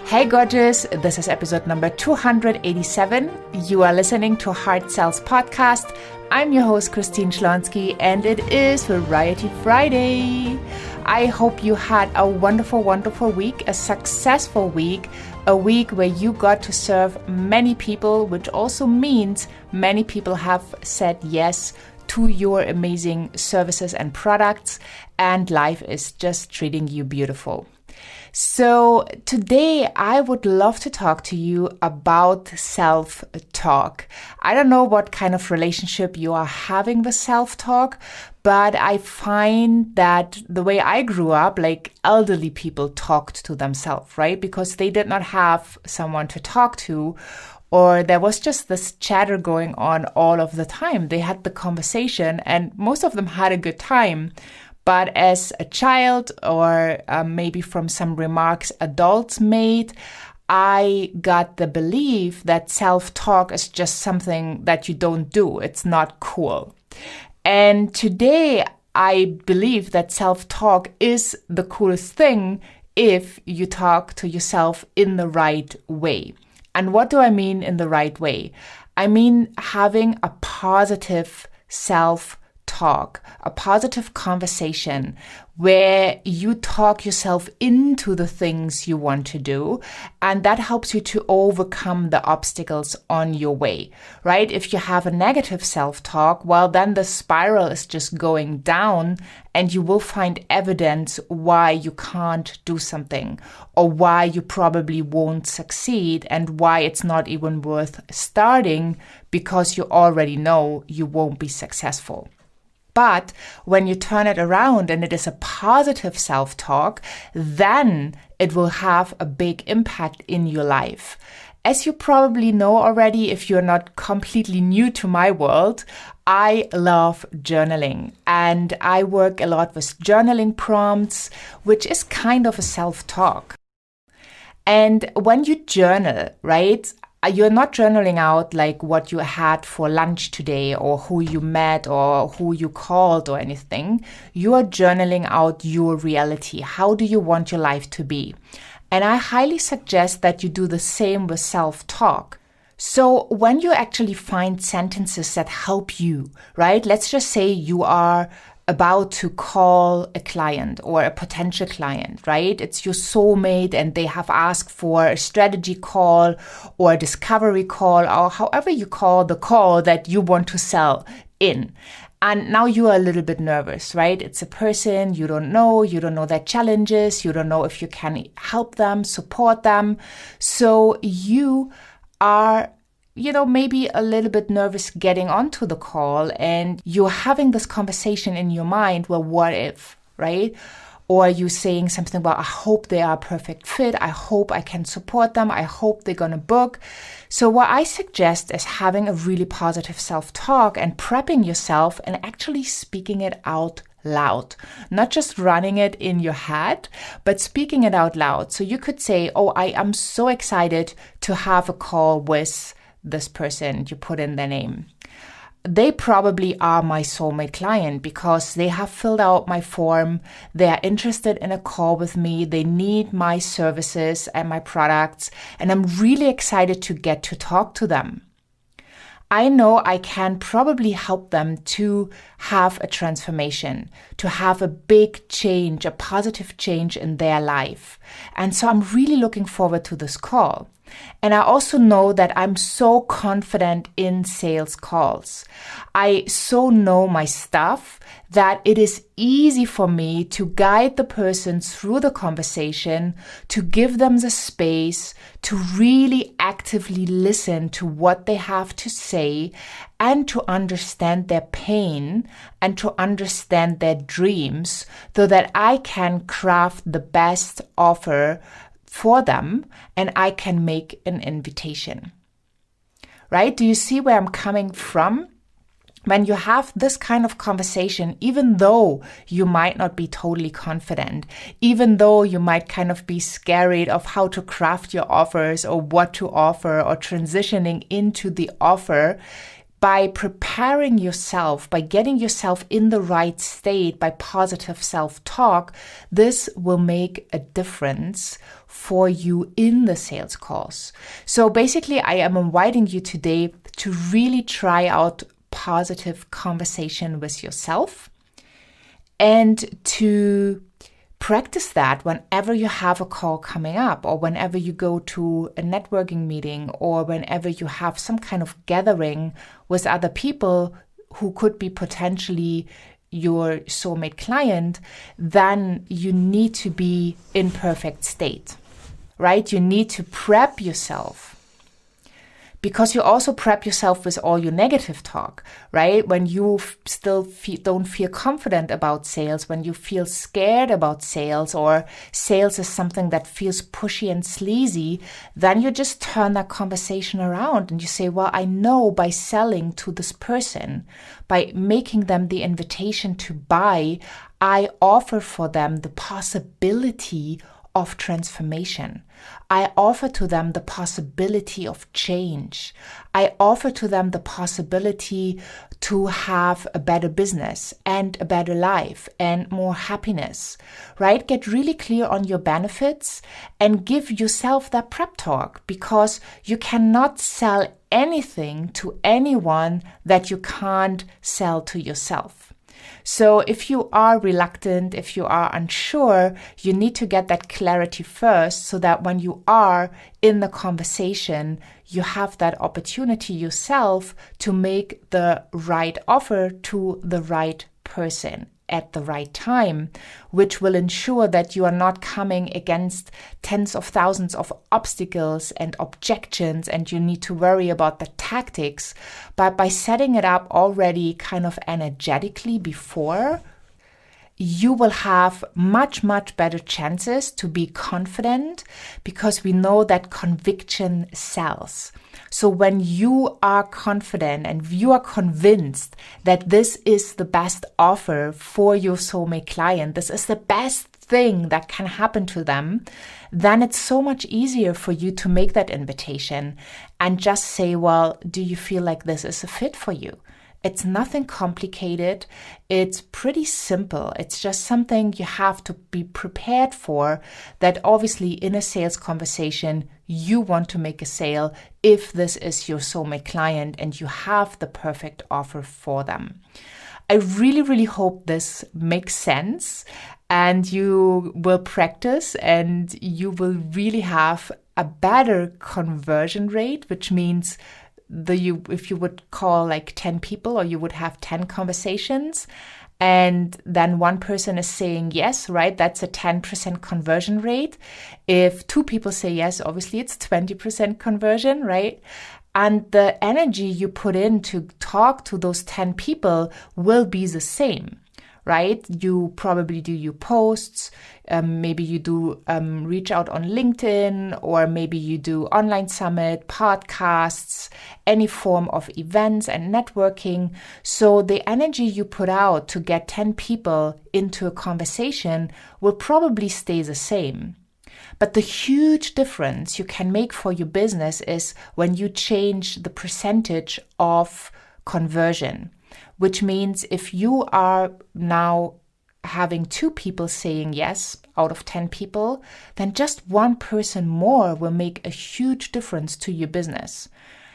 Hey gorgeous, this is episode number 287. You are listening to Heart Sells Podcast. I'm your host Christine Schlonski and it is Variety Friday. I hope you had a wonderful, wonderful week, a successful week, a week where you got to serve many people, which also means many people have said yes to your amazing services and products, and life is just treating you beautiful. So today I would love to talk to you about self-talk. I don't know what kind of relationship you are having with self-talk, but I find that the way I grew up, like elderly people talked to themselves, right? Because they did not have someone to talk to, or there was just this chatter going on all of the time. They had the conversation and most of them had a good time. But as a child, or maybe from some remarks adults made, I got the belief that self-talk is just something that you don't do. It's not cool. And today, I believe that self-talk is the coolest thing if you talk to yourself in the right way. And what do I mean in the right way? I mean having a positive self-talk, a positive conversation where you talk yourself into the things you want to do, and that helps you to overcome the obstacles on your way, right? If you have a negative self-talk, well, then the spiral is just going down and you will find evidence why you can't do something or why you probably won't succeed and why it's not even worth starting because you already know you won't be successful. But when you turn it around and it is a positive self-talk, then it will have a big impact in your life. As you probably know already, if you're not completely new to my world, I love journaling and I work a lot with journaling prompts, which is kind of a self-talk. And when you journal, right, you're not journaling out like what you had for lunch today or who you met or who you called or anything. You are journaling out your reality. How do you want your life to be? And I highly suggest that you do the same with self-talk. So when you actually find sentences that help you, right? Let's just say you are about to call a client or a potential client, right? It's your soulmate and they have asked for a strategy call or a discovery call or however you call the call that you want to sell in. And now you are a little bit nervous, right? It's a person you don't know their challenges, you don't know if you can help them, support them. So you are maybe a little bit nervous getting onto the call and you're having this conversation in your mind, well, what if, right? Or you saying something about, I hope they are a perfect fit. I hope I can support them. I hope they're going to book. So what I suggest is having a really positive self-talk and prepping yourself and actually speaking it out loud, not just running it in your head, but speaking it out loud. So you could say, oh, I am so excited to have a call with this person. You put in their name. They probably are my soulmate client because they have filled out my form. They are interested in a call with me. They need my services and my products. And I'm really excited to get to talk to them. I know I can probably help them to have a transformation, to have a big change, a positive change in their life. And so I'm really looking forward to this call. And I also know that I'm so confident in sales calls. I so know my stuff that it is easy for me to guide the person through the conversation, to give them the space, to really actively listen to what they have to say and to understand their pain and to understand their dreams so that I can craft the best offer for them and I can make an invitation. Right? Do you see where I'm coming from? When you have this kind of conversation, even though you might not be totally confident, even though you might kind of be scared of how to craft your offers or what to offer or transitioning into the offer, by preparing yourself, by getting yourself in the right state, by positive self-talk, this will make a difference for you in the sales calls. So basically, I am inviting you today to really try out positive conversation with yourself and to practice that whenever you have a call coming up, or whenever you go to a networking meeting, or whenever you have some kind of gathering with other people who could be potentially your soulmate client. Then you need to be in perfect state, right? You need to prep yourself, because you also prep yourself with all your negative talk, right? When you still don't feel confident about sales, when you feel scared about sales, or sales is something that feels pushy and sleazy, then you just turn that conversation around and you say, well, I know by selling to this person, by making them the invitation to buy, I offer for them the possibility of transformation. I offer to them the possibility of change. I offer to them the possibility to have a better business and a better life and more happiness, right? Get really clear on your benefits and give yourself that prep talk, because you cannot sell anything to anyone that you can't sell to yourself. So if you are reluctant, if you are unsure, you need to get that clarity first, so that when you are in the conversation, you have that opportunity yourself to make the right offer to the right person at the right time, which will ensure that you are not coming against tens of thousands of obstacles and objections, and you need to worry about the tactics. But by setting it up already kind of energetically before, you will have much, much better chances to be confident, because we know that conviction sells. So when you are confident and you are convinced that this is the best offer for your soulmate client, this is the best thing that can happen to them, then it's so much easier for you to make that invitation and just say, well, do you feel like this is a fit for you? It's nothing complicated. It's pretty simple. It's just something you have to be prepared for, that obviously in a sales conversation, you want to make a sale if this is your soulmate client and you have the perfect offer for them. I really, really hope this makes sense and you will practice and you will really have a better conversion rate, which means if you would call like 10 people, or you would have 10 conversations, and then one person is saying yes, right? That's a 10% conversion rate. If 2 people say yes, obviously it's 20% conversion, right? And the energy you put in to talk to those 10 people will be the same, right? You probably do your posts, maybe you do reach out on LinkedIn, or maybe you do online summit, podcasts, any form of events and networking. So the energy you put out to get 10 people into a conversation will probably stay the same. But the huge difference you can make for your business is when you change the percentage of conversion, which means if you are now having 2 people saying yes out of 10 people, then just 1 person more will make a huge difference to your business.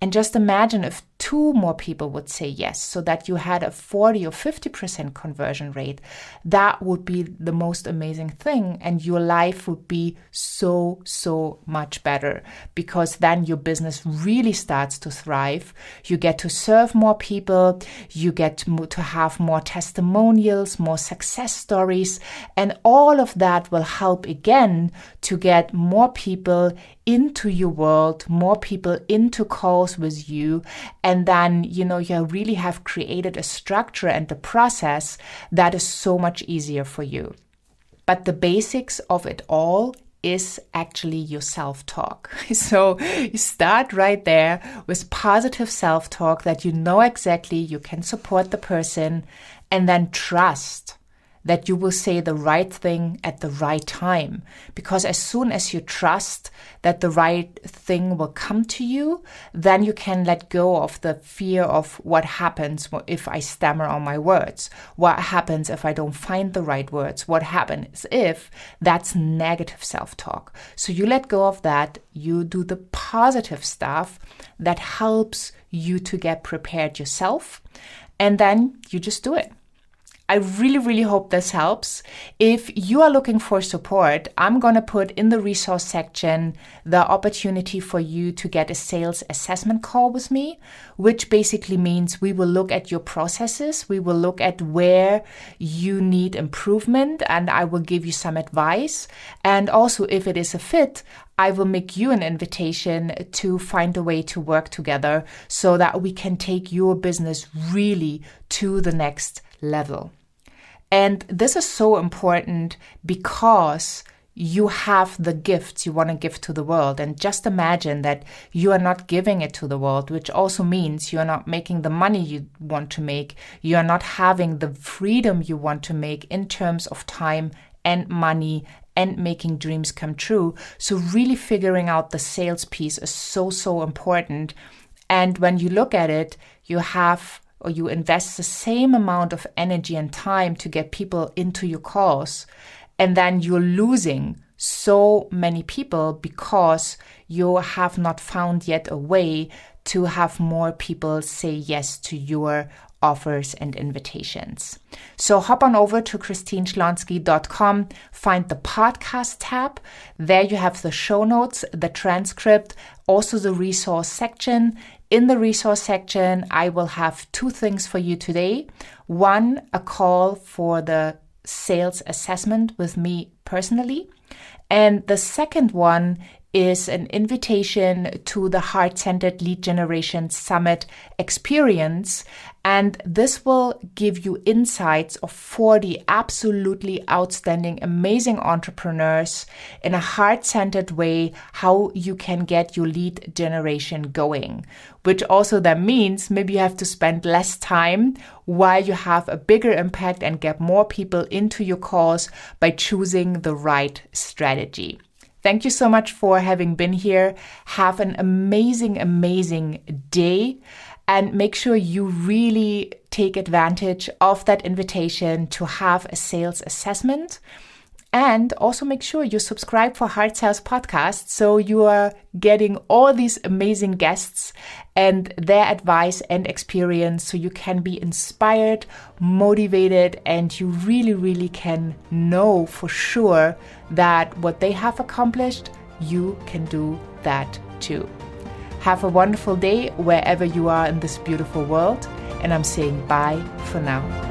And just imagine if 2 more people would say yes, so that you had a 40 or 50% conversion rate. That would be the most amazing thing. And your life would be so, so much better, because then your business really starts to thrive. You get to serve more people. You get to have more testimonials, more success stories. And all of that will help again to get more people into your world, more people into calls with you. And then, you really have created a structure and a process that is so much easier for you. But the basics of it all is actually your self-talk. So you start right there with positive self-talk that you know exactly you can support the person, and then trust that you will say the right thing at the right time. Because as soon as you trust that the right thing will come to you, then you can let go of the fear of what happens if I stammer on my words. What happens if I don't find the right words? What happens if that's negative self-talk? So you let go of that. You do the positive stuff that helps you to get prepared yourself. And then you just do it. I really, really hope this helps. If you are looking for support, I'm going to put in the resource section the opportunity for you to get a sales assessment call with me, which basically means we will look at your processes. We will look at where you need improvement, and I will give you some advice. And also, if it is a fit, I will make you an invitation to find a way to work together so that we can take your business really to the next level. And this is so important because you have the gifts you want to give to the world. And just imagine that you are not giving it to the world, which also means you are not making the money you want to make. You are not having the freedom you want to make in terms of time and money and making dreams come true. So really figuring out the sales piece is so, so important. And when you look at it, you invest the same amount of energy and time to get people into your calls, and then you're losing so many people because you have not found yet a way to have more people say yes to your offers and invitations. So hop on over to christineschlonski.com, find the podcast tab. There you have the show notes, the transcript, also the resource section. In the resource section, I will have 2 things for you today. 1, a call for the sales assessment with me personally. And the second one is an invitation to the Heart-Centered Lead Generation Summit experience. And this will give you insights of 40 absolutely outstanding, amazing entrepreneurs in a heart-centered way, how you can get your lead generation going. Which also then means maybe you have to spend less time while you have a bigger impact and get more people into your calls by choosing the right strategy. Thank you so much for having been here. Have an amazing, amazing day. And make sure you really take advantage of that invitation to have a sales assessment. And also make sure you subscribe for Heart Sales Podcast so you are getting all these amazing guests and their advice and experience so you can be inspired, motivated, and you really, really can know for sure that what they have accomplished, you can do that too. Have a wonderful day wherever you are in this beautiful world, and I'm saying bye for now.